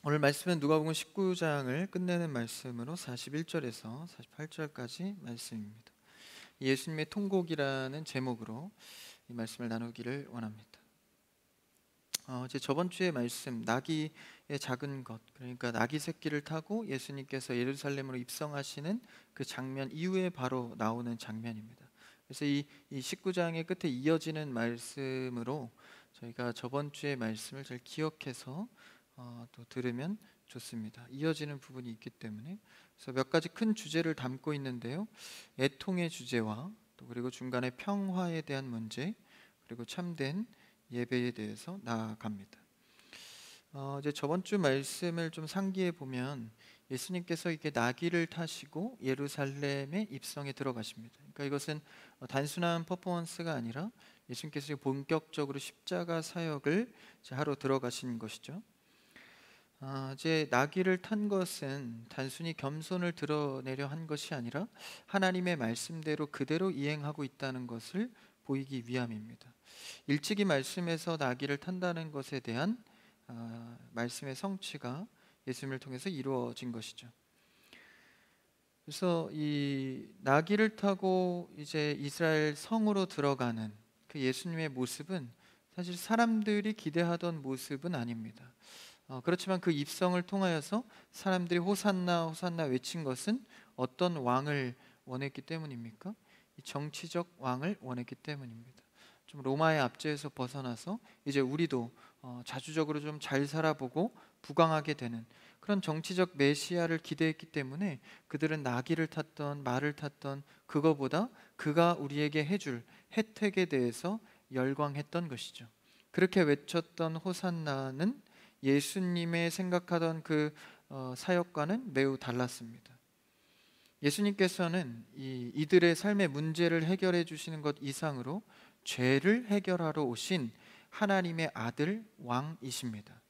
오늘 말씀은 누가복음 19장을 끝내는 말씀으로 41절에서 48절까지 말씀입니다. 예수님의 통곡이라는 제목으로 이 말씀을 나누기를 원합니다. 제 저번 주에 말씀 나귀의 작은 것, 그러니까 나귀 새끼를 타고 예수님께서 예루살렘으로 입성하시는 그 장면 이후에 바로 나오는 장면입니다. 그래서 이 19장의 끝에 이어지는 말씀으로 저희가 저번 주의 말씀을 잘 기억해서 또 들으면 좋습니다. 이어지는 부분이 있기 때문에. 그래서 몇 가지 큰 주제를 담고 있는데요. 애통의 주제와 또 그리고 중간에 평화에 대한 문제, 그리고 참된 예배에 대해서 나아갑니다. 이제 저번 주 말씀을 좀 상기해 보면 예수님께서 이렇게 나귀를 타시고 예루살렘에 입성에 들어가십니다. 그러니까 이것은 단순한 퍼포먼스가 아니라 예수님께서 본격적으로 십자가 사역을 하러 들어가신 것이죠. 이제 나귀를 탄 것은 단순히 겸손을 드러내려 한 것이 아니라 하나님의 말씀대로 그대로 이행하고 있다는 것을 보이기 위함입니다. 일찍이 말씀에서 나귀를 탄다는 것에 대한 말씀의 성취가 예수님을 통해서 이루어진 것이죠. 그래서 이 나귀를 타고 이제 이스라엘 성으로 들어가는 그 예수님의 모습은 사실 사람들이 기대하던 모습은 아닙니다. 그렇지만 그 입성을 통하여서 사람들이 호산나 호산나 외친 것은 어떤 왕을 원했기 때문입니까? 이 정치적 왕을 원했기 때문입니다. 좀 로마의 압제에서 벗어나서 이제 우리도 자주적으로 좀 잘 살아보고 부강하게 되는 그런 정치적 메시아를 기대했기 때문에 그들은 나귀를 탔던 말을 탔던 그거보다 그가 우리에게 해줄 혜택에 대해서 열광했던 것이죠. 그렇게 외쳤던 호산나는 예수님의 생각하던 그 사역과는 매우 달랐습니다. 예수님께서는 이들의 삶의 문제를 해결해 주시는 것 이상으로 죄를 해결하러 오신 하나님의 아들 왕이십니다.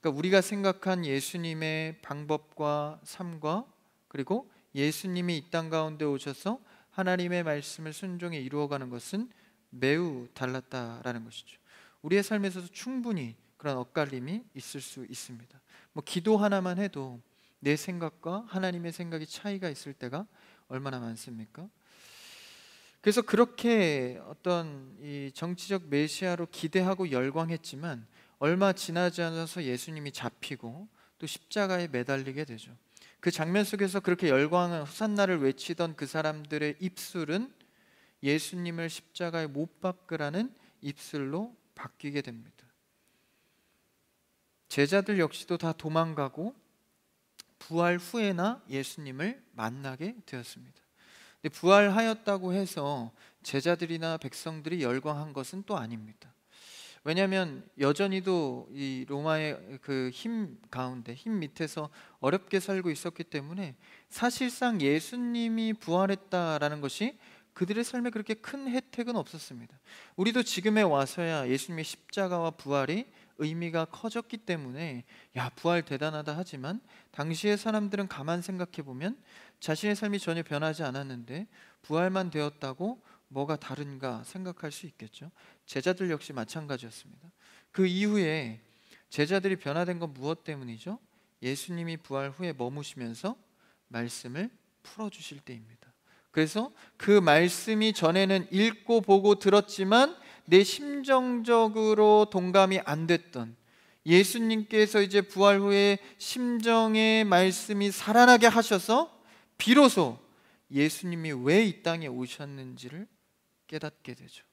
그러니까 우리가 생각한 예수님의 방법과 삶과 그리고 예수님이 이 땅 가운데 오셔서 하나님의 말씀을 순종해 이루어가는 것은 매우 달랐다라는 것이죠. 우리의 삶에서도 충분히 그런 엇갈림이 있을 수 있습니다. 기도 하나만 해도 내 생각과 하나님의 생각이 차이가 있을 때가 얼마나 많습니까? 그래서 그렇게 어떤 이 정치적 메시아로 기대하고 열광했지만 얼마 지나지 않아서 예수님이 잡히고 또 십자가에 매달리게 되죠. 그 장면 속에서 그렇게 열광한 호산나를 외치던 그 사람들의 입술은 예수님을 십자가에 못 박으라는 입술로 바뀌게 됩니다. 제자들 역시도 다 도망가고 부활 후에나 예수님을 만나게 되었습니다. 근데 부활하였다고 해서 제자들이나 백성들이 열광한 것은 또 아닙니다. 왜냐하면 여전히도 이 로마의 그 힘 가운데, 힘 밑에서 어렵게 살고 있었기 때문에 사실상 예수님이 부활했다라는 것이 그들의 삶에 그렇게 큰 혜택은 없었습니다. 우리도 지금에 와서야 예수님의 십자가와 부활이 의미가 커졌기 때문에 야, 부활 대단하다 하지만 당시의 사람들은 가만 생각해 보면 자신의 삶이 전혀 변하지 않았는데 부활만 되었다고 뭐가 다른가 생각할 수 있겠죠. 제자들 역시 마찬가지였습니다. 그 이후에 제자들이 변화된 건 무엇 때문이죠? 예수님이 부활 후에 머무시면서 말씀을 풀어주실 때입니다. 그래서 그 말씀이 전에는 읽고 보고 들었지만 내 심정적으로 동감이 안 됐던 예수님께서 이제 부활 후에 심정의 말씀이 살아나게 하셔서 비로소 예수님이 왜 이 땅에 오셨는지를 깨닫게 되죠.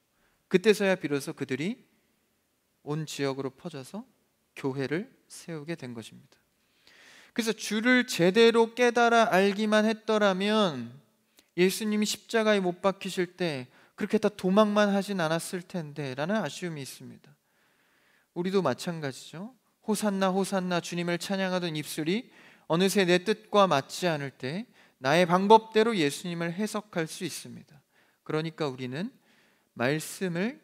그때서야 비로소 그들이 온 지역으로 퍼져서 교회를 세우게 된 것입니다. 그래서 주를 제대로 깨달아 알기만 했더라면 예수님이 십자가에 못 박히실 때 그렇게 다 도망만 하진 않았을 텐데 라는 아쉬움이 있습니다. 우리도 마찬가지죠. 호산나 호산나 주님을 찬양하던 입술이 어느새 내 뜻과 맞지 않을 때 나의 방법대로 예수님을 해석할 수 있습니다. 그러니까 우리는 말씀을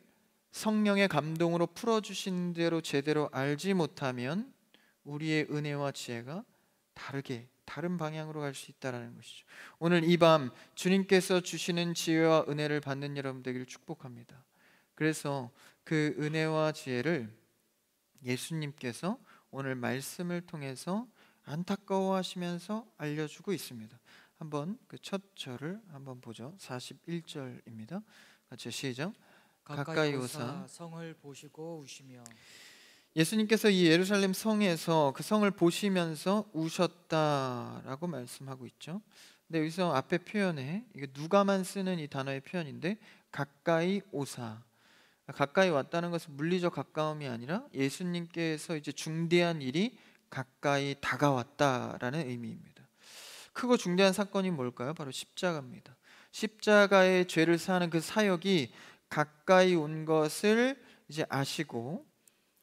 성령의 감동으로 풀어주신 대로 제대로 알지 못하면 우리의 은혜와 지혜가 다른 방향으로 갈 수 있다는 것이죠. 오늘 이 밤 주님께서 주시는 지혜와 은혜를 받는 여러분 되기를 축복합니다. 그래서 그 은혜와 지혜를 예수님께서 오늘 말씀을 통해서 안타까워하시면서 알려주고 있습니다. 한번 그 첫 절을 한번 보죠. 41절입니다. 같이 시작. 가까이 오사 성을 보시고 우시며. 예수님께서 이 예루살렘 성에서 그 성을 보시면서 우셨다라고 말씀하고 있죠. 근데 여기서 앞에 표현에 이게 누가만 쓰는 이 단어의 표현인데 가까이 오사, 가까이 왔다는 것은 물리적 가까움이 아니라 예수님께서 이제 중대한 일이 가까이 다가왔다라는 의미입니다. 크고 중대한 사건이 뭘까요? 바로 십자가입니다. 십자가의 죄를 사하는 그 사역이 가까이 온 것을 이제 아시고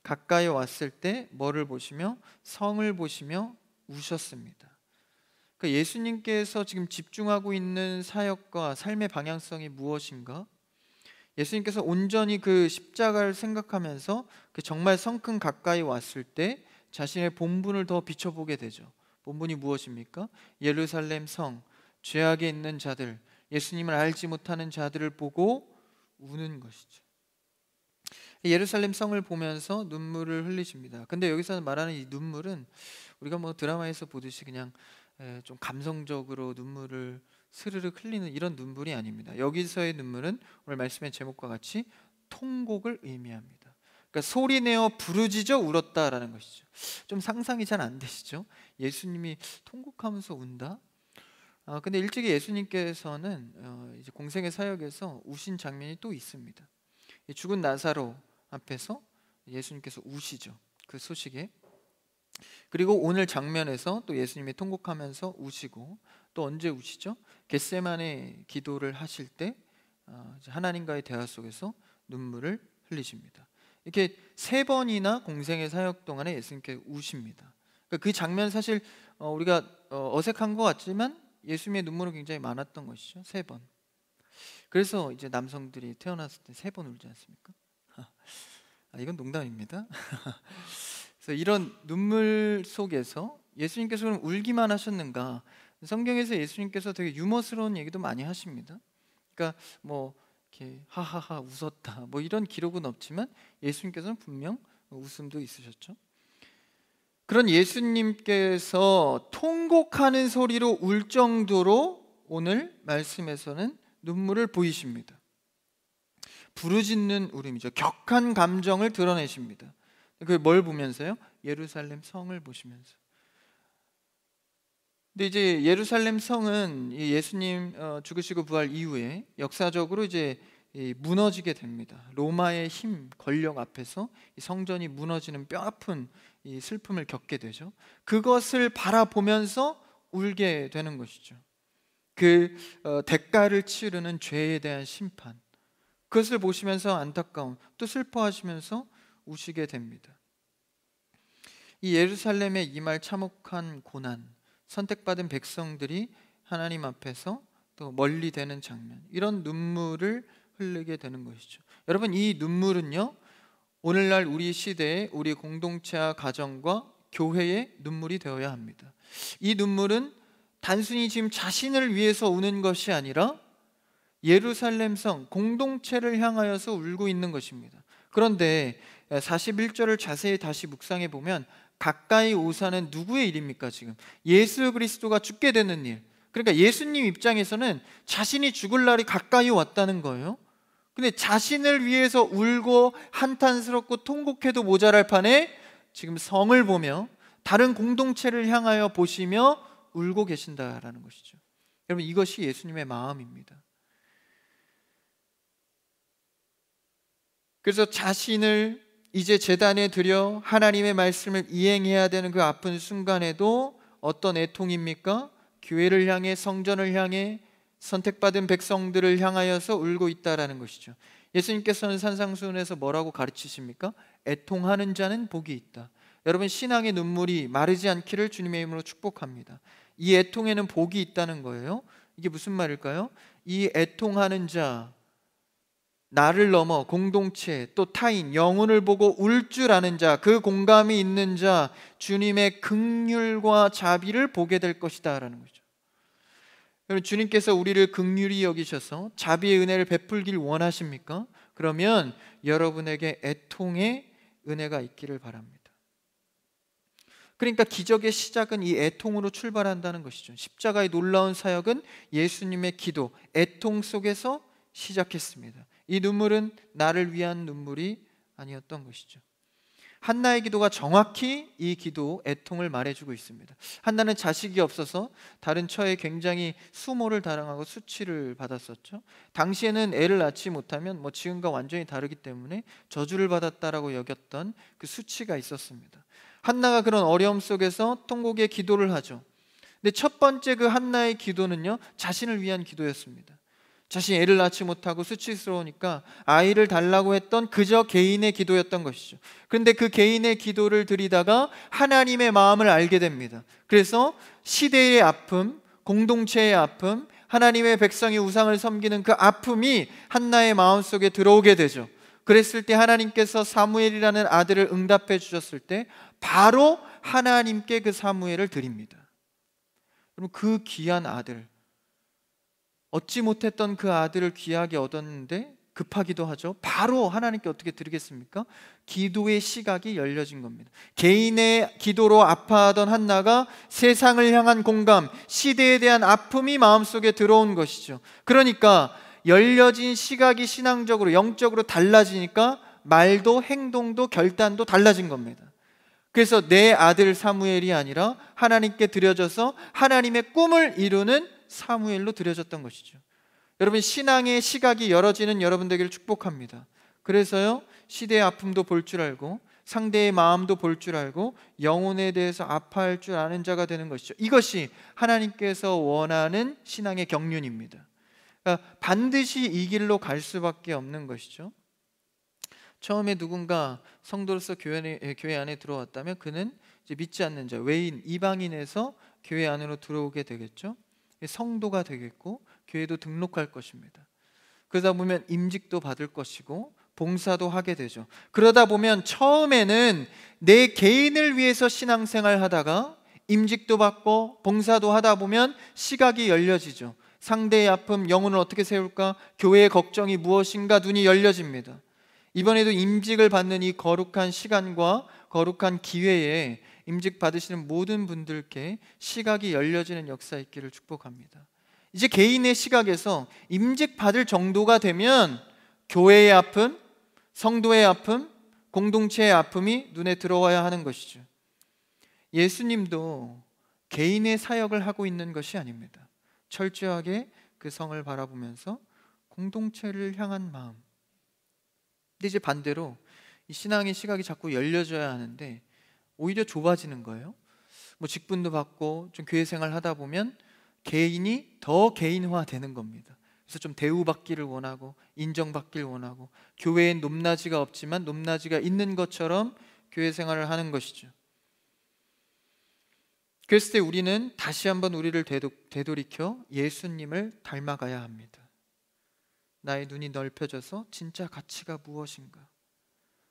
가까이 왔을 때 뭐를 보시며? 성을 보시며 우셨습니다. 그러니까 예수님께서 지금 집중하고 있는 사역과 삶의 방향성이 무엇인가? 예수님께서 온전히 그 십자가를 생각하면서 그 정말 성큼 가까이 왔을 때 자신의 본분을 더 비춰보게 되죠. 본분이 무엇입니까? 예루살렘 성, 죄악에 있는 자들, 예수님을 알지 못하는 자들을 보고 우는 것이죠. 예루살렘 성을 보면서 눈물을 흘리십니다. 근데 여기서 말하는 이 눈물은 우리가 뭐 드라마에서 보듯이 그냥 좀 감성적으로 눈물을 스르륵 흘리는 이런 눈물이 아닙니다. 여기서의 눈물은 오늘 말씀의 제목과 같이 통곡을 의미합니다. 그러니까 소리내어 부르짖어 울었다라는 것이죠. 좀 상상이 잘 안 되시죠? 예수님이 통곡하면서 운다? 근데 일찍이 예수님께서는 이제 공생의 사역에서 우신 장면이 또 있습니다. 죽은 나사로 앞에서 예수님께서 우시죠. 그 소식에. 그리고 오늘 장면에서 또 예수님이 통곡하면서 우시고, 또 언제 우시죠? 겟세마네 기도를 하실 때 하나님과의 대화 속에서 눈물을 흘리십니다. 이렇게 3번이나 공생의 사역 동안에 예수님께 우십니다. 그러니까 그 장면 사실 우리가 어색한 것 같지만 예수님의 눈물은 굉장히 많았던 것이죠. 3번. 그래서 이제 남성들이 태어났을 때 3번 울지 않습니까? 이건 농담입니다. 그래서 이런 눈물 속에서 예수님께서 그럼 울기만 하셨는가? 성경에서 예수님께서 되게 유머스러운 얘기도 많이 하십니다. 그러니까 뭐 이렇게 하하하 웃었다 뭐 이런 기록은 없지만 예수님께서는 분명 웃음도 있으셨죠. 그런 예수님께서 통곡하는 소리로 울 정도로 오늘 말씀에서는 눈물을 보이십니다. 부르짖는 울음이죠. 격한 감정을 드러내십니다. 그게 뭘 보면서요? 예루살렘 성을 보시면서. 근데 이제 예루살렘 성은 예수님 죽으시고 부활 이후에 역사적으로 이제 무너지게 됩니다. 로마의 힘, 권력 앞에서 성전이 무너지는 뼈아픈 이 슬픔을 겪게 되죠. 그것을 바라보면서 울게 되는 것이죠. 그 대가를 치르는 죄에 대한 심판, 그것을 보시면서 안타까움, 또 슬퍼하시면서 우시게 됩니다. 이 예루살렘에 임할 참혹한 고난, 선택받은 백성들이 하나님 앞에서 또 멀리 되는 장면, 이런 눈물을 흘리게 되는 것이죠. 여러분, 이 눈물은요, 오늘날 우리 시대의 우리 공동체와 가정과 교회의 눈물이 되어야 합니다. 이 눈물은 단순히 지금 자신을 위해서 우는 것이 아니라 예루살렘 성 공동체를 향하여서 울고 있는 것입니다. 그런데 41절을 자세히 다시 묵상해 보면 가까이 오사는 누구의 일입니까? 지금 예수 그리스도가 죽게 되는 일. 그러니까 예수님 입장에서는 자신이 죽을 날이 가까이 왔다는 거예요. 근데 자신을 위해서 울고 한탄스럽고 통곡해도 모자랄 판에 지금 성을 보며 다른 공동체를 향하여 보시며 울고 계신다라는 것이죠. 여러분, 이것이 예수님의 마음입니다. 그래서 자신을 이제 제단에 드려 하나님의 말씀을 이행해야 되는 그 아픈 순간에도 어떤 애통입니까? 교회를 향해, 성전을 향해, 선택받은 백성들을 향하여서 울고 있다라는 것이죠. 예수님께서는 산상수훈에서 뭐라고 가르치십니까? 애통하는 자는 복이 있다. 여러분, 신앙의 눈물이 마르지 않기를 주님의 이름으로 축복합니다. 이 애통에는 복이 있다는 거예요. 이게 무슨 말일까요? 이 애통하는 자, 나를 넘어 공동체 또 타인 영혼을 보고 울 줄 아는 자, 그 공감이 있는 자, 주님의 긍휼과 자비를 보게 될 것이다 라는 거죠. 여러분, 주님께서 우리를 긍휼히 여기셔서 자비의 은혜를 베풀길 원하십니까? 그러면 여러분에게 애통의 은혜가 있기를 바랍니다. 그러니까 기적의 시작은 이 애통으로 출발한다는 것이죠. 십자가의 놀라운 사역은 예수님의 기도, 애통 속에서 시작했습니다. 이 눈물은 나를 위한 눈물이 아니었던 것이죠. 한나의 기도가 정확히 이 기도, 애통을 말해주고 있습니다. 한나는 자식이 없어서 다른 처에 굉장히 수모를 당하고 수치를 받았었죠. 당시에는 애를 낳지 못하면 지금과 완전히 다르기 때문에 저주를 받았다라고 여겼던 그 수치가 있었습니다. 한나가 그런 어려움 속에서 통곡의 기도를 하죠. 근데 첫 번째 그 한나의 기도는요, 자신을 위한 기도였습니다. 자신이 애를 낳지 못하고 수치스러우니까 아이를 달라고 했던 그저 개인의 기도였던 것이죠. 그런데 그 개인의 기도를 드리다가 하나님의 마음을 알게 됩니다. 그래서 시대의 아픔, 공동체의 아픔, 하나님의 백성이 우상을 섬기는 그 아픔이 한나의 마음속에 들어오게 되죠. 그랬을 때 하나님께서 사무엘이라는 아들을 응답해 주셨을 때 바로 하나님께 그 사무엘을 드립니다. 여러분, 그 귀한 아들, 얻지 못했던 그 아들을 귀하게 얻었는데 급하기도 하죠. 바로 하나님께 어떻게 드리겠습니까? 기도의 시각이 열려진 겁니다. 개인의 기도로 아파하던 한나가 세상을 향한 공감, 시대에 대한 아픔이 마음속에 들어온 것이죠. 그러니까 열려진 시각이 신앙적으로, 영적으로 달라지니까 말도 행동도 결단도 달라진 겁니다. 그래서 내 아들 사무엘이 아니라 하나님께 드려져서 하나님의 꿈을 이루는 사무엘로 드려졌던 것이죠. 여러분, 신앙의 시각이 열어지는 여러분 되기를 축복합니다. 그래서요, 시대의 아픔도 볼 줄 알고 상대의 마음도 볼 줄 알고 영혼에 대해서 아파할 줄 아는 자가 되는 것이죠. 이것이 하나님께서 원하는 신앙의 경륜입니다. 그러니까 반드시 이 길로 갈 수밖에 없는 것이죠. 처음에 누군가 성도로서 교회 안에 들어왔다면 그는 이제 믿지 않는 자, 외인, 이방인에서 교회 안으로 들어오게 되겠죠. 성도가 되겠고 교회도 등록할 것입니다. 그러다 보면 임직도 받을 것이고 봉사도 하게 되죠. 그러다 보면 처음에는 내 개인을 위해서 신앙생활 하다가 임직도 받고 봉사도 하다 보면 시각이 열려지죠. 상대의 아픔, 영혼을 어떻게 세울까? 교회의 걱정이 무엇인가? 눈이 열려집니다. 이번에도 임직을 받는 이 거룩한 시간과 거룩한 기회에 임직 받으시는 모든 분들께 시각이 열려지는 역사 있기를 축복합니다. 이제 개인의 시각에서 임직 받을 정도가 되면 교회의 아픔, 성도의 아픔, 공동체의 아픔이 눈에 들어와야 하는 것이죠. 예수님도 개인의 사역을 하고 있는 것이 아닙니다. 철저하게 그 성을 바라보면서 공동체를 향한 마음. 근데 이제 반대로 이 신앙의 시각이 자꾸 열려져야 하는데 오히려 좁아지는 거예요. 직분도 받고 좀 교회 생활 하다 보면 개인이 더 개인화 되는 겁니다. 그래서 좀 대우받기를 원하고 인정받기를 원하고 교회엔 높낮이가 없지만 높낮이가 있는 것처럼 교회 생활을 하는 것이죠. 그랬을 때 우리는 다시 한번 우리를 되돌이켜 예수님을 닮아가야 합니다. 나의 눈이 넓혀져서 진짜 가치가 무엇인가?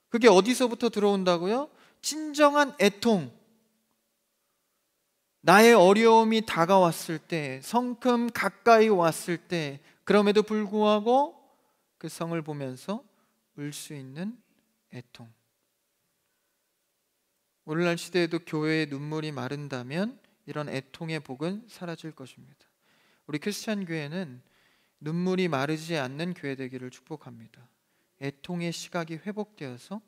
그게 어디서부터 들어온다고요? 진정한 애통, 나의 어려움이 다가왔을 때, 성큼 가까이 왔을 때, 그럼에도 불구하고 그 성을 보면서 울 수 있는 애통. 오늘날 시대에도 교회의 눈물이 마른다면 이런 애통의 복은 사라질 것입니다. 우리 크리스찬 교회는 눈물이 마르지 않는 교회 되기를 축복합니다. 애통의 시각이 회복되어서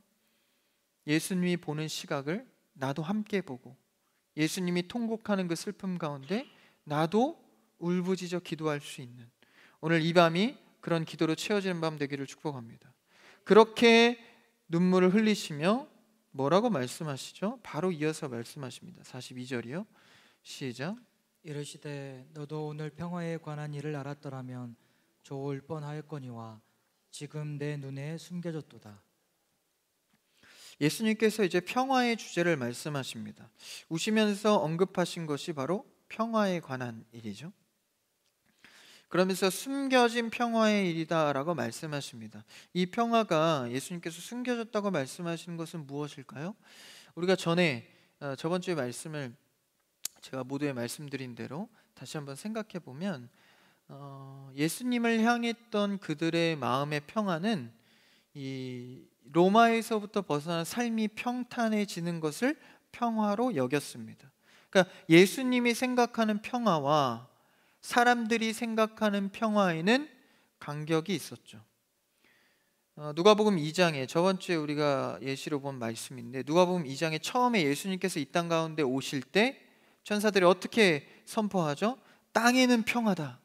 예수님이 보는 시각을 나도 함께 보고 예수님이 통곡하는 그 슬픔 가운데 나도 울부짖어 기도할 수 있는 오늘 이 밤이 그런 기도로 채워지는 밤 되기를 축복합니다. 그렇게 눈물을 흘리시며 뭐라고 말씀하시죠? 바로 이어서 말씀하십니다. 42절이요. 시작. 이르시되 너도 오늘 평화에 관한 일을 알았더라면 좋을 뻔하였거니와 지금 내 눈에 숨겨졌도다. 예수님께서 이제 평화의 주제를 말씀하십니다. 우시면서 언급하신 것이 바로 평화에 관한 일이죠. 그러면서 숨겨진 평화의 일이다라고 말씀하십니다. 이 평화가 예수님께서 숨겨졌다고 말씀하시는 것은 무엇일까요? 우리가 저번 주에 말씀을 제가 모두에 말씀드린 대로 다시 한번 생각해 보면 예수님을 향했던 그들의 마음의 평화는 이 로마에서부터 벗어난 삶이 평탄해지는 것을 평화로 여겼습니다. 그러니까 예수님이 생각하는 평화와 사람들이 생각하는 평화에는 간격이 있었죠. 누가복음 2장에 저번 주에 우리가 예시로 본 말씀인데, 누가복음 2장에 처음에 예수님께서 이 땅 가운데 오실 때 천사들이 어떻게 선포하죠? 땅에는 평화다.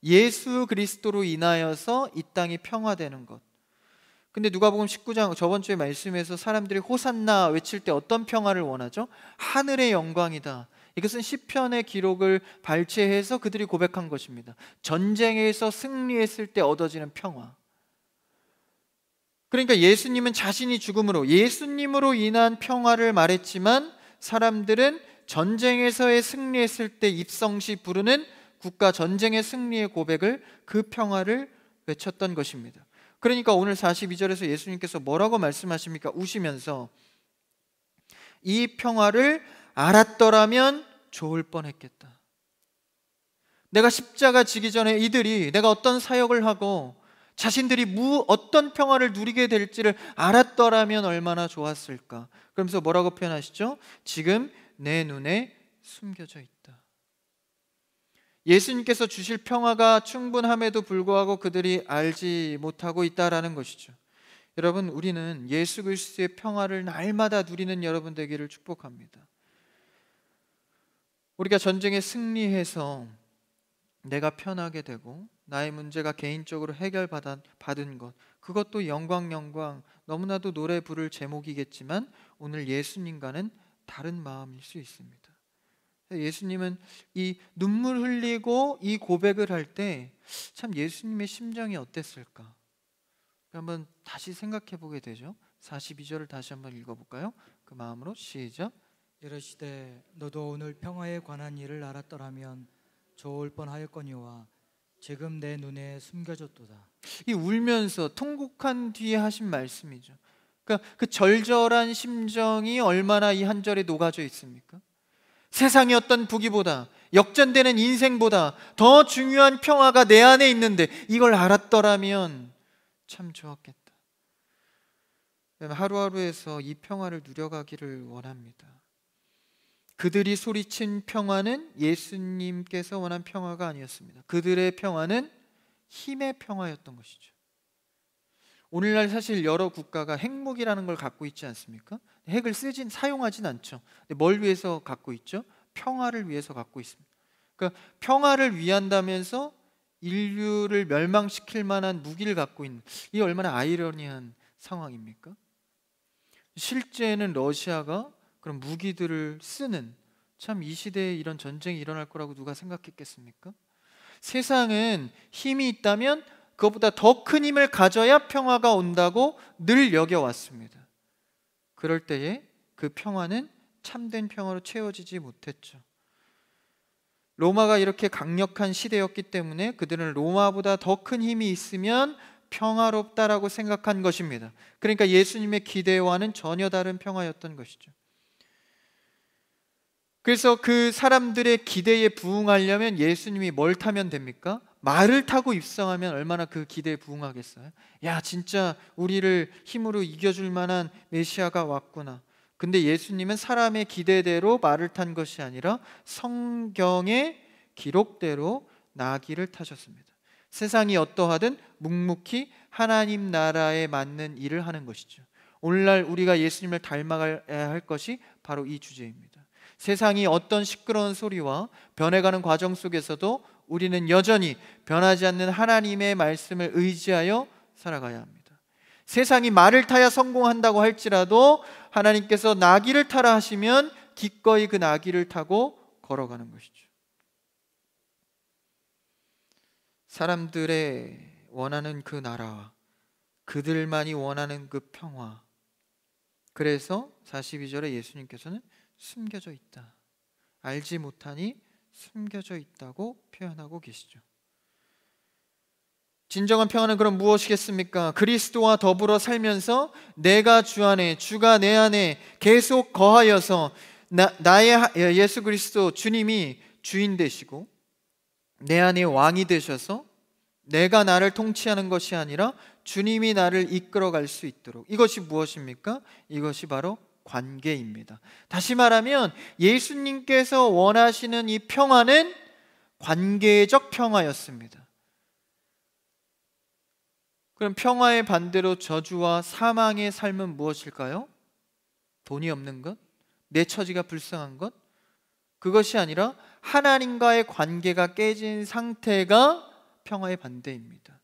예수 그리스도로 인하여서 이 땅이 평화되는 것. 근데 누가복음 19장 저번 주에 말씀에서 사람들이 호산나 외칠 때 어떤 평화를 원하죠? 하늘의 영광이다. 이것은 시편의 기록을 발췌해서 그들이 고백한 것입니다. 전쟁에서 승리했을 때 얻어지는 평화. 그러니까 예수님은 자신이 죽음으로, 예수님으로 인한 평화를 말했지만, 사람들은 전쟁에서의 승리했을 때 입성시 부르는 국가 전쟁의 승리의 고백을, 그 평화를 외쳤던 것입니다. 그러니까 오늘 42절에서 예수님께서 뭐라고 말씀하십니까? 우시면서 이 평화를 알았더라면 좋을 뻔했겠다. 내가 십자가 지기 전에 이들이 내가 어떤 사역을 하고 자신들이 어떤 평화를 누리게 될지를 알았더라면 얼마나 좋았을까. 그러면서 뭐라고 표현하시죠? 지금 내 눈에 숨겨져 있다. 예수님께서 주실 평화가 충분함에도 불구하고 그들이 알지 못하고 있다라는 것이죠. 여러분, 우리는 예수 그리스도의 평화를 날마다 누리는 여러분 되기를 축복합니다. 우리가 전쟁에 승리해서 내가 편하게 되고 나의 문제가 개인적으로 해결받은 것, 그것도 영광 너무나도 노래 부를 제목이겠지만 오늘 예수님과는 다른 마음일 수 있습니다. 예수님은 이 눈물 흘리고 이 고백을 할 때 참 예수님의 심정이 어땠을까? 한번 다시 생각해 보게 되죠. 42절을 다시 한번 읽어볼까요? 그 마음으로 시작. 이르시되 너도 오늘 평화에 관한 일을 알았더라면 좋을 뻔하였거니와 지금 내 눈에 숨겨졌도다. 이 울면서 통곡한 뒤에 하신 말씀이죠. 그러니까 그 절절한 심정이 얼마나 이 한 절에 녹아져 있습니까? 세상의 어떤 부귀보다, 역전되는 인생보다 더 중요한 평화가 내 안에 있는데 이걸 알았더라면 참 좋았겠다. 하루하루에서 이 평화를 누려가기를 원합니다. 그들이 소리친 평화는 예수님께서 원한 평화가 아니었습니다. 그들의 평화는 힘의 평화였던 것이죠. 오늘날 사실 여러 국가가 핵무기라는 걸 갖고 있지 않습니까? 핵을 사용하진 않죠. 근데 뭘 위해서 갖고 있죠? 평화를 위해서 갖고 있습니다. 그러니까 평화를 위한다면서 인류를 멸망시킬 만한 무기를 갖고 있는, 이 얼마나 아이러니한 상황입니까? 실제는 러시아가 그런 무기들을 쓰는, 참 이 시대에 이런 전쟁이 일어날 거라고 누가 생각했겠습니까? 세상은 힘이 있다면 그것보다 더 큰 힘을 가져야 평화가 온다고 늘 여겨왔습니다. 그럴 때에 그 평화는 참된 평화로 채워지지 못했죠. 로마가 이렇게 강력한 시대였기 때문에 그들은 로마보다 더 큰 힘이 있으면 평화롭다라고 생각한 것입니다. 그러니까 예수님의 기대와는 전혀 다른 평화였던 것이죠. 그래서 그 사람들의 기대에 부응하려면 예수님이 뭘 타면 됩니까? 말을 타고 입성하면 얼마나 그 기대에 부응하겠어요? 야, 진짜 우리를 힘으로 이겨줄 만한 메시아가 왔구나. 근데 예수님은 사람의 기대대로 말을 탄 것이 아니라 성경의 기록대로 나귀를 타셨습니다. 세상이 어떠하든 묵묵히 하나님 나라에 맞는 일을 하는 것이죠. 오늘날 우리가 예수님을 닮아가야 할 것이 바로 이 주제입니다. 세상이 어떤 시끄러운 소리와 변해가는 과정 속에서도 우리는 여전히 변하지 않는 하나님의 말씀을 의지하여 살아가야 합니다. 세상이 말을 타야 성공한다고 할지라도 하나님께서 나귀를 타라 하시면 기꺼이 그 나귀를 타고 걸어가는 것이죠. 사람들의 원하는 그 나라와 그들만이 원하는 그 평화, 그래서 42절에 예수님께서는 숨겨져 있다, 알지 못하니 숨겨져 있다고 표현하고 계시죠. 진정한 평화는 그럼 무엇이겠습니까? 그리스도와 더불어 살면서 내가 주 안에, 주가 내 안에 계속 거하여서 나의 예수 그리스도 주님이 주인 되시고 내 안에 왕이 되셔서 내가 나를 통치하는 것이 아니라 주님이 나를 이끌어갈 수 있도록, 이것이 무엇입니까? 이것이 바로 관계입니다. 다시 말하면 예수님께서 원하시는 이 평화는 관계적 평화였습니다. 그럼 평화의 반대로 저주와 사망의 삶은 무엇일까요? 돈이 없는 것? 내 처지가 불쌍한 것? 그것이 아니라 하나님과의 관계가 깨진 상태가 평화의 반대입니다.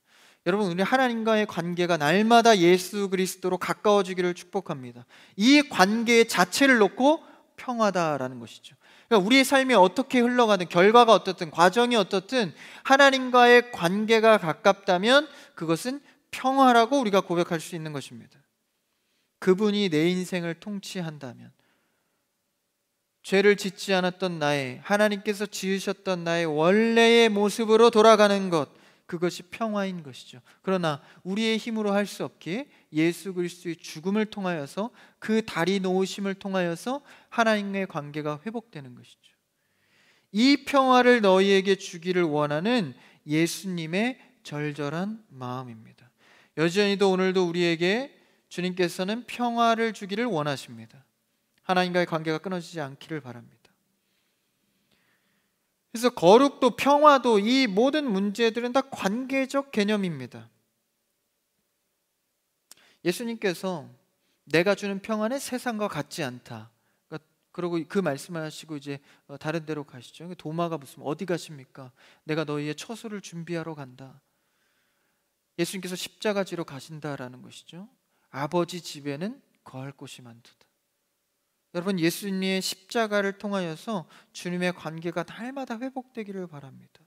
여러분, 우리 하나님과의 관계가 날마다 예수 그리스도로 가까워지기를 축복합니다. 이 관계 자체를 놓고 평화다라는 것이죠. 그러니까 우리의 삶이 어떻게 흘러가든, 결과가 어떻든, 과정이 어떻든 하나님과의 관계가 가깝다면 그것은 평화라고 우리가 고백할 수 있는 것입니다. 그분이 내 인생을 통치한다면, 죄를 짓지 않았던 나의, 하나님께서 지으셨던 나의 원래의 모습으로 돌아가는 것, 그것이 평화인 것이죠. 그러나 우리의 힘으로 할 수 없기에 예수 그리스도의 죽음을 통하여서, 그 다리 놓으심을 통하여서 하나님과의 관계가 회복되는 것이죠. 이 평화를 너희에게 주기를 원하는 예수님의 절절한 마음입니다. 여전히도 오늘도 우리에게 주님께서는 평화를 주기를 원하십니다. 하나님과의 관계가 끊어지지 않기를 바랍니다. 그래서 거룩도 평화도 이 모든 문제들은 다 관계적 개념입니다. 예수님께서 내가 주는 평화는 세상과 같지 않다. 그러고 그 말씀을 하시고 이제 다른 데로 가시죠. 도마가 묻습니다. 어디 가십니까? 내가 너희의 처소를 준비하러 간다. 예수님께서 십자가 지러 가신다라는 것이죠. 아버지 집에는 거할 곳이 많도다. 여러분, 예수님의 십자가를 통하여서 주님의 관계가 날마다 회복되기를 바랍니다.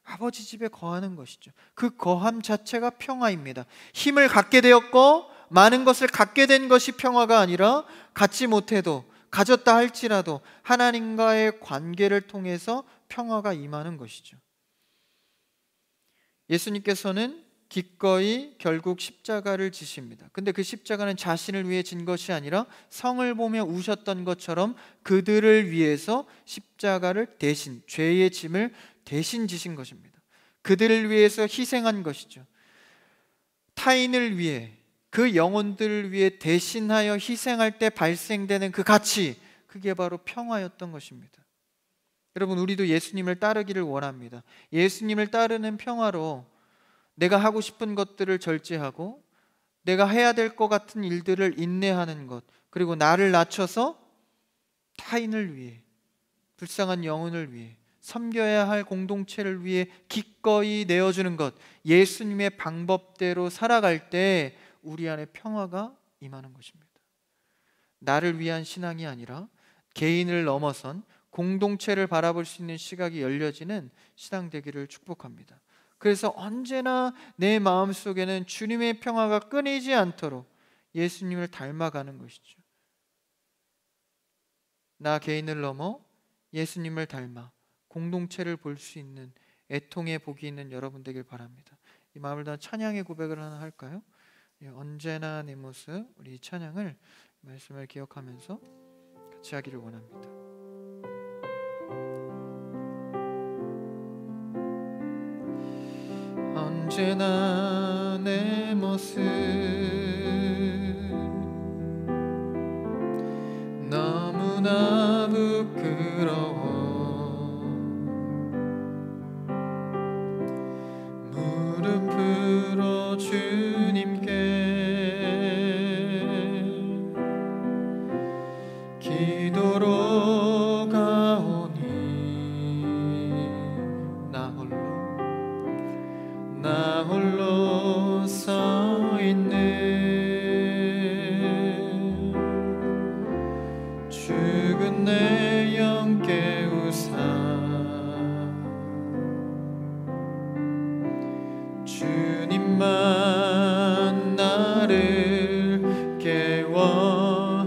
아버지 집에 거하는 것이죠. 그 거함 자체가 평화입니다. 힘을 갖게 되었고 많은 것을 갖게 된 것이 평화가 아니라, 갖지 못해도, 가졌다 할지라도 하나님과의 관계를 통해서 평화가 임하는 것이죠. 예수님께서는 기꺼이 결국 십자가를 지십니다. 근데 그 십자가는 자신을 위해 진 것이 아니라 성을 보며 우셨던 것처럼 그들을 위해서 십자가를 대신, 죄의 짐을 대신 지신 것입니다. 그들을 위해서 희생한 것이죠. 타인을 위해, 그 영혼들을 위해 대신하여 희생할 때 발생되는 그 가치, 그게 바로 평화였던 것입니다. 여러분, 우리도 예수님을 따르기를 원합니다. 예수님을 따르는 평화로 내가 하고 싶은 것들을 절제하고, 내가 해야 될 것 같은 일들을 인내하는 것, 그리고 나를 낮춰서 타인을 위해, 불쌍한 영혼을 위해, 섬겨야 할 공동체를 위해 기꺼이 내어주는 것, 예수님의 방법대로 살아갈 때 우리 안에 평화가 임하는 것입니다. 나를 위한 신앙이 아니라 개인을 넘어선 공동체를 바라볼 수 있는 시각이 열려지는 신앙 되기를 축복합니다. 그래서 언제나 내 마음속에는 주님의 평화가 끊이지 않도록 예수님을 닮아가는 것이죠. 나 개인을 넘어 예수님을 닮아 공동체를 볼 수 있는 애통의 복이 있는 여러분 되길 바랍니다. 이 마음을 다한 찬양의 고백을 하나 할까요? 언제나 내 모습, 우리 이 찬양을, 말씀을 기억하면서 같이 하기를 원합니다. 언제나 내 모습 너무나 부끄러워 무릎으로 주님께 기도로 가오니 나 홀로 서 있는 죽은 내 영 깨우사 주님만 나를 깨워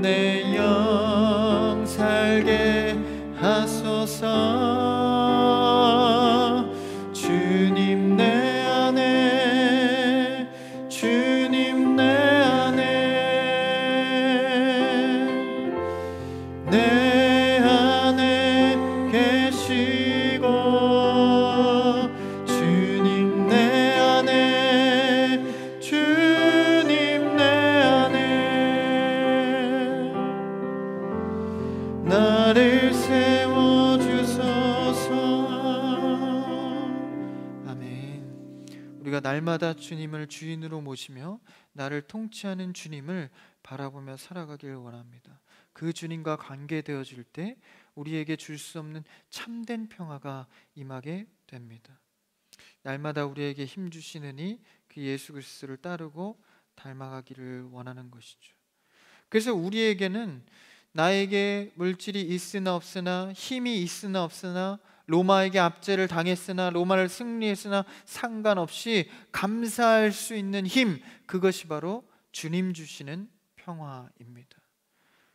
내 영 살게 하소서. 주님 내 안에, 주님 내 안에, 내 안에 계시고 주님 내 안에, 주님 내 안에 나를 세워주소서. 아멘. 우리가 날마다 주님을 주인으로 모시며 나를 통치하는 주님을 바라보며 살아가길 원합니다. 그 주님과 관계되어질 때 우리에게 줄 수 없는 참된 평화가 임하게 됩니다. 날마다 우리에게 힘 주시느니 그 예수 그리스도를 따르고 닮아가기를 원하는 것이죠. 그래서 우리에게는 나에게 물질이 있으나 없으나, 힘이 있으나 없으나, 로마에게 압제를 당했으나 로마를 승리했으나 상관없이 감사할 수 있는 힘, 그것이 바로 주님 주시는 평화입니다.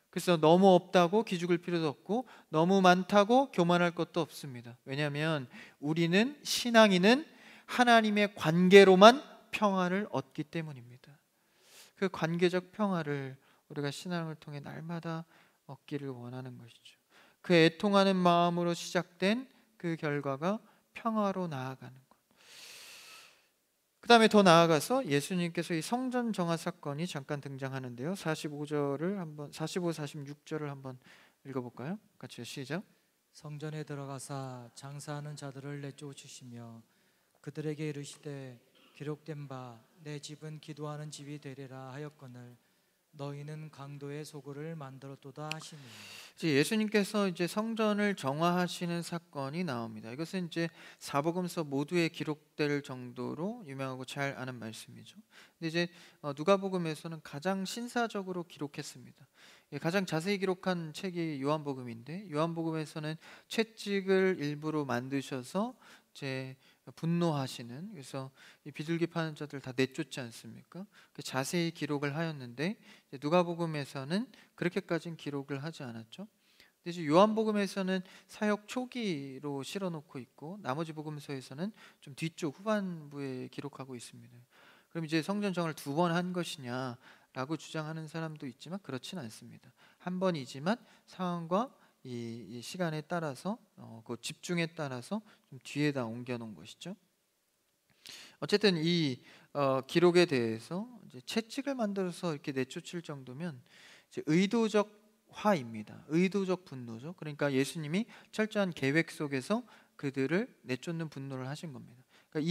그래서 너무 없다고 기죽을 필요도 없고 너무 많다고 교만할 것도 없습니다. 왜냐하면 우리는, 신앙인은 하나님의 관계로만 평화를 얻기 때문입니다. 그 관계적 평화를 우리가 신앙을 통해 날마다 얻기를 원하는 것이죠. 그 애통하는 마음으로 시작된 그 결과가 평화로 나아가는 것. 그 다음에 더 나아가서 예수님께서 이 성전 정화 사건이 잠깐 등장하는데요. 45절을 한번, 45, 46절을 한번 읽어볼까요? 같이요. 시작. 성전에 들어가사 장사하는 자들을 내쫓으시며 그들에게 이르시되 기록된 바 내 집은 기도하는 집이 되리라 하였거늘 너희는 강도의 소굴을 만들었도다 하시니. 예수님께서 이제 성전을 정화하시는 사건이 나옵니다. 이것은 이제 사복음서 모두에 기록될 정도로 유명하고 잘 아는 말씀이죠. 근데 이제 누가복음에서는 가장 신사적으로 기록했습니다. 가장 자세히 기록한 책이 요한복음인데, 요한복음에서는 채찍을 일부러 만드셔서 이제 분노하시는, 그래서 이 비둘기 파는 자들 다 내쫓지 않습니까? 자세히 기록을 하였는데 누가복음에서는 그렇게까지는 기록을 하지 않았죠. 근데 이제 요한복음에서는 사역 초기로 실어놓고 있고 나머지 복음서에서는 좀 뒤쪽 후반부에 기록하고 있습니다. 그럼 이제 성전 정화를 2번 한 것이냐라고 주장하는 사람도 있지만 그렇진 않습니다. 한 번이지만 상황과 이 시간에 따라서 그 집중에 따라서 좀 뒤에다 옮겨놓은 것이죠. 어쨌든 이 기록에 대해서 이제 채찍을 만들어서 이렇게 내쫓을 정도면 이제 의도적 화입니다. 의도적 분노죠. 그러니까 예수님이 철저한 계획 속에서 그들을 내쫓는 분노를 하신 겁니다. 그러니까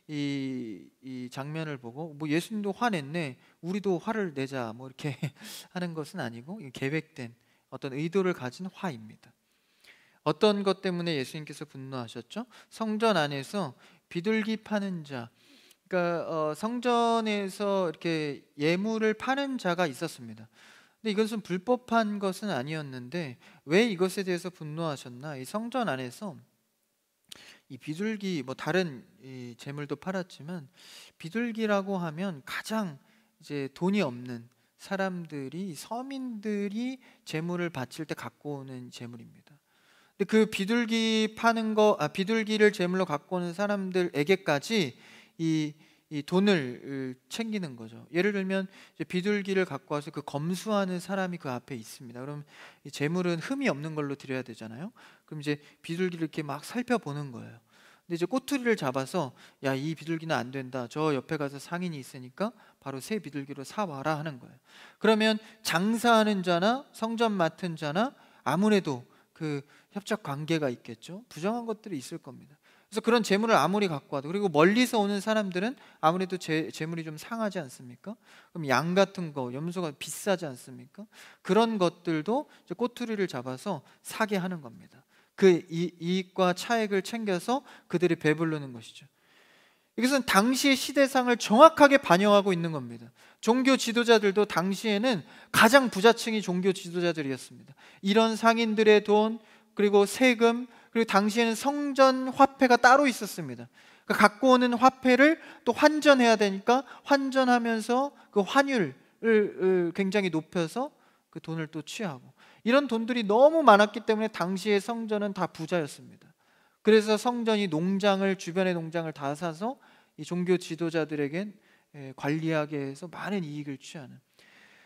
이 장면을 보고 뭐 예수님도 화냈네, 우리도 화를 내자 뭐 이렇게 하는 것은 아니고 계획된 어떤 의도를 가진 화입니다. 어떤 것 때문에 예수님께서 분노하셨죠? 성전 안에서 비둘기 파는 자, 그러니까 성전에서 이렇게 예물을 파는 자가 있었습니다. 근데 이것은 불법한 것은 아니었는데 왜 이것에 대해서 분노하셨나? 이 성전 안에서 이 비둘기, 뭐 다른 이 재물도 팔았지만 비둘기라고 하면 가장 이제 돈이 없는 사람들이, 서민들이 재물을 바칠 때 갖고 오는 재물입니다. 근데 그 비둘기 파는 거, 비둘기를 재물로 갖고 오는 사람들에게까지 이 돈을 챙기는 거죠. 예를 들면 이제 비둘기를 갖고 와서 그 검수하는 사람이 그 앞에 있습니다. 그럼 이 재물은 흠이 없는 걸로 드려야 되잖아요. 그럼 이제 비둘기를 이렇게 막 살펴보는 거예요. 근데 이제 꼬투리를 잡아서 야, 이 비둘기는 안 된다, 저 옆에 가서 상인이 있으니까 바로 새 비둘기로 사와라 하는 거예요. 그러면 장사하는 자나 성전 맡은 자나 아무래도 그 협작 관계가 있겠죠. 부정한 것들이 있을 겁니다. 그래서 그런 재물을 아무리 갖고 와도, 그리고 멀리서 오는 사람들은 아무래도 재물이 좀 상하지 않습니까? 그럼 양 같은 거, 염소가 비싸지 않습니까? 그런 것들도 이제 꼬투리를 잡아서 사게 하는 겁니다. 그 이익과 차액을 챙겨서 그들이 배부르는 것이죠. 이것은 당시의 시대상을 정확하게 반영하고 있는 겁니다. 종교 지도자들도 당시에는 가장 부자층이 종교 지도자들이었습니다. 이런 상인들의 돈, 그리고 세금, 그리고 당시에는 성전 화폐가 따로 있었습니다. 그러니까 갖고 오는 화폐를 또 환전해야 되니까 환전하면서 그 환율을 굉장히 높여서 그 돈을 또 취하고, 이런 돈들이 너무 많았기 때문에 당시의 성전은 다 부자였습니다. 그래서 성전이 농장을, 주변의 농장을 다 사서 이 종교 지도자들에게 관리하게 해서 많은 이익을 취하는,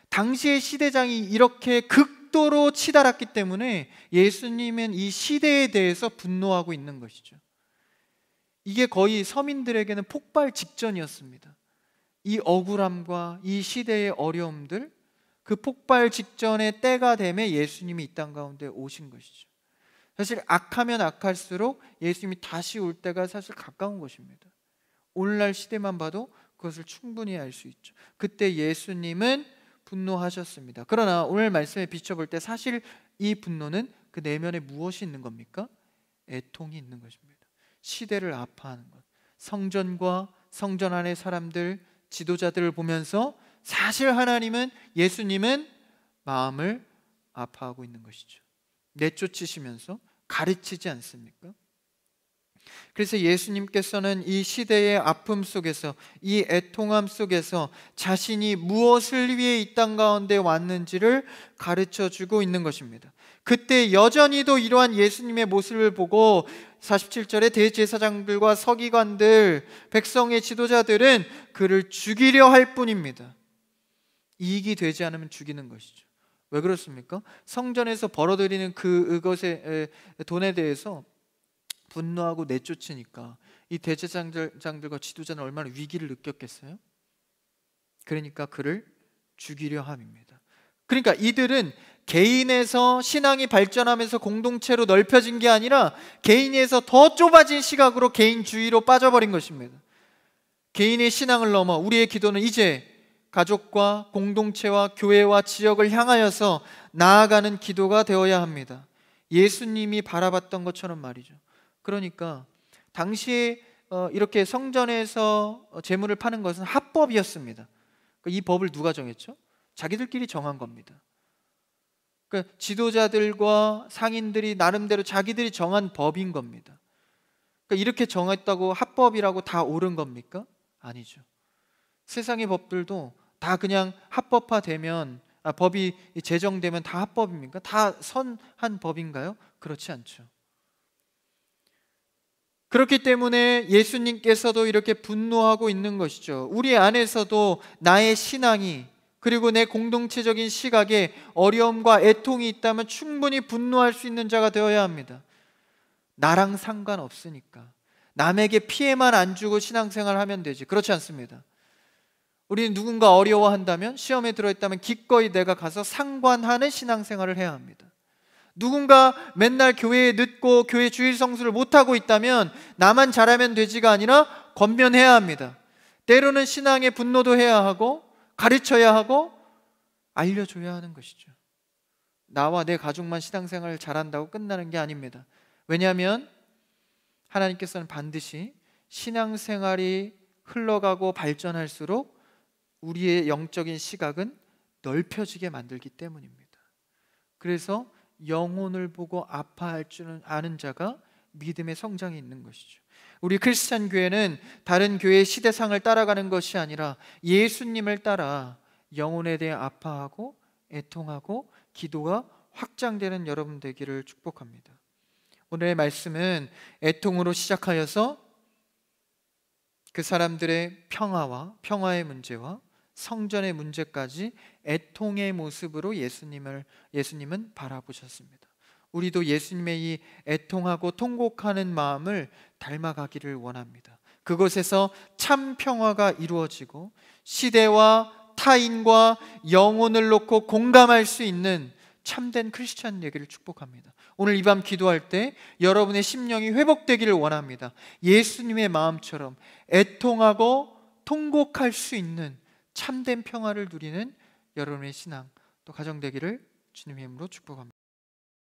당시의 시대장이 이렇게 극도로 치달았기 때문에 예수님은 이 시대에 대해서 분노하고 있는 것이죠. 이게 거의 서민들에게는 폭발 직전이었습니다. 이 억울함과 이 시대의 어려움들, 그 폭발 직전의 때가 되매 예수님이 이 땅 가운데 오신 것이죠. 사실 악하면 악할수록 예수님이 다시 올 때가 사실 가까운 것입니다. 오늘날 시대만 봐도 그것을 충분히 알 수 있죠. 그때 예수님은 분노하셨습니다. 그러나 오늘 말씀에 비춰볼 때 사실 이 분노는 그 내면에 무엇이 있는 겁니까? 애통이 있는 것입니다. 시대를 아파하는 것, 성전과 성전 안의 사람들, 지도자들을 보면서 사실 하나님은, 예수님은 마음을 아파하고 있는 것이죠. 내쫓으시면서 가르치지 않습니까? 그래서 예수님께서는 이 시대의 아픔 속에서, 이 애통함 속에서 자신이 무엇을 위해 이 땅 가운데 왔는지를 가르쳐주고 있는 것입니다. 그때 여전히도 이러한 예수님의 모습을 보고 47절에 대제사장들과 서기관들, 백성의 지도자들은 그를 죽이려 할 뿐입니다. 이익이 되지 않으면 죽이는 것이죠. 왜 그렇습니까? 성전에서 벌어들이는 그것의 돈에 대해서 분노하고 내쫓으니까 이 대제사장들과 지도자는 얼마나 위기를 느꼈겠어요? 그러니까 그를 죽이려 함입니다. 그러니까 이들은 개인에서 신앙이 발전하면서 공동체로 넓혀진 게 아니라 개인에서 더 좁아진 시각으로 개인주의로 빠져버린 것입니다. 개인의 신앙을 넘어 우리의 기도는 이제 가족과 공동체와 교회와 지역을 향하여서 나아가는 기도가 되어야 합니다. 예수님이 바라봤던 것처럼 말이죠. 그러니까 당시에 이렇게 성전에서 재물을 파는 것은 합법이었습니다. 이 법을 누가 정했죠? 자기들끼리 정한 겁니다. 그러니까 지도자들과 상인들이 나름대로 자기들이 정한 법인 겁니다. 그러니까 이렇게 정했다고 합법이라고 다 옳은 겁니까? 아니죠. 세상의 법들도 다 그냥 합법화되면, 법이 제정되면 다 합법입니까? 다 선한 법인가요? 그렇지 않죠. 그렇기 때문에 예수님께서도 이렇게 분노하고 있는 것이죠. 우리 안에서도 나의 신앙이, 그리고 내 공동체적인 시각에 어려움과 애통이 있다면 충분히 분노할 수 있는 자가 되어야 합니다. 나랑 상관없으니까, 남에게 피해만 안 주고 신앙생활 하면 되지. 그렇지 않습니다. 우리는 누군가 어려워한다면, 시험에 들어있다면 기꺼이 내가 가서 상관하는 신앙생활을 해야 합니다. 누군가 맨날 교회에 늦고 교회 주일 성수를 못하고 있다면 나만 잘하면 되지가 아니라 권면해야 합니다. 때로는 신앙의 분노도 해야 하고 가르쳐야 하고 알려줘야 하는 것이죠. 나와 내 가족만 신앙생활을 잘한다고 끝나는 게 아닙니다. 왜냐하면 하나님께서는 반드시 신앙생활이 흘러가고 발전할수록 우리의 영적인 시각은 넓혀지게 만들기 때문입니다. 그래서 영혼을 보고 아파할 줄 아는 자가 믿음의 성장이 있는 것이죠. 우리 크리스찬 교회는 다른 교회의 시대상을 따라가는 것이 아니라 예수님을 따라 영혼에 대해 아파하고 애통하고 기도가 확장되는 여러분 되기를 축복합니다. 오늘의 말씀은 애통으로 시작하여서 그 사람들의 평화의 문제와 성전의 문제까지 애통의 모습으로 예수님은 바라보셨습니다. 우리도 예수님의 이 애통하고 통곡하는 마음을 닮아가기를 원합니다. 그곳에서 참 평화가 이루어지고 시대와 타인과 영혼을 놓고 공감할 수 있는 참된 크리스찬 되기를 축복합니다. 오늘 이 밤 기도할 때 여러분의 심령이 회복되기를 원합니다. 예수님의 마음처럼 애통하고 통곡할 수 있는 참된 평화를 누리는 여러분의 신앙 또 가정 되기를 주님의 이름으로 축복합니다.